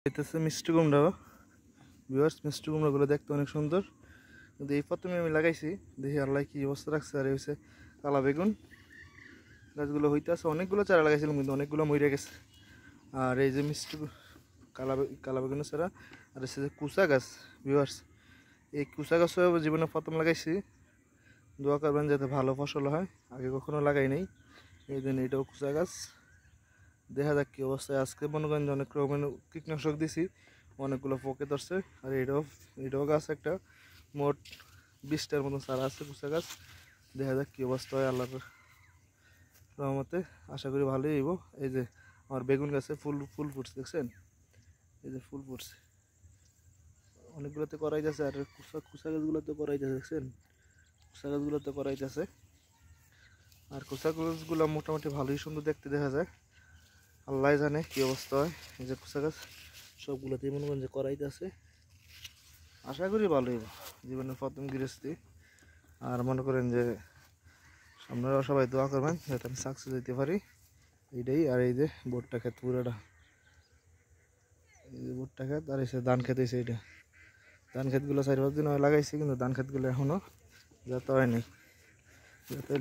হইতেছে মিষ্টি কুমড়া। ভিউয়ার্স, মিষ্টি কুমড়াগুলো দেখতে অনেক সুন্দর, কিন্তু এই প্রথমে আমি লাগাইছি, দেখি আল্লাহ কি অবস্থা রাখছে। আর এই হচ্ছে কালা বেগুন গাছগুলো হইতেছে, অনেকগুলো চারা লাগাইছিলাম কিন্তু অনেকগুলো মরে গেছে। আর এই যে মিষ্টি কালা বেগুনের চারা, আর হচ্ছে যে কুচা গাছ। ভিউয়ার্স, এই কুচা গাছও জীবনে প্রথম লাগাইছি। দোয়া করবেন যাতে ভালো ফসল হয়, আগে কখনো লাগাই নাই। এই জন্য এটাও কুচা গাছ। দেখা যাক কী অবস্থায়। আজকে মনে করেন যে অনেক রকমের কীটনাশক দিছি, অনেকগুলো পোকে ধরছে। আর এটাও গাছ একটা, মোট 20টার মতো চারা আছে কুচা গাছ। দেখা যাক কী অবস্থা হয় আল্লাহর রহমতে, আশা করি ভালোই হইব। এই যে আমার বেগুন গাছে ফুল ফুল ফুটছে, দেখছেন? এই যে ফুল ফুটছে, অনেকগুলোতে করাই যাচ্ছে। আর কুচা গাছগুলোতে করাই যাচ্ছে, দেখছেন? কুচা গাছগুলোতে করাই যাচ্ছে। আর কুচা গাছগুলো মোটামুটি ভালোই সুন্দর দেখতে দেখা যায়। আল্লাহ জানে কি অবস্থা হয়। এই যে কুচা গাছ সবগুলোতেই মনে করেন যে করাইতে আছে, আশা করি ভালোই জীবনের প্রথম গৃহস্থী। আর মনে করেন যে আপনারাও সবাই দোয়া করবেন যাতে আমি সাকসেস হইতে পারি, এইটাই। আর এই যে ভুট্টা ক্ষেত পুরোটা, এই যে ভুট্টা ক্ষেত, আর এসে ধান ক্ষেত হয়েছে। এইটা ধান ক্ষেতগুলো 4-5 দিন লাগাইছি, কিন্তু ধান ক্ষেতগুলো এখনও যাতে হয়নি। যাতে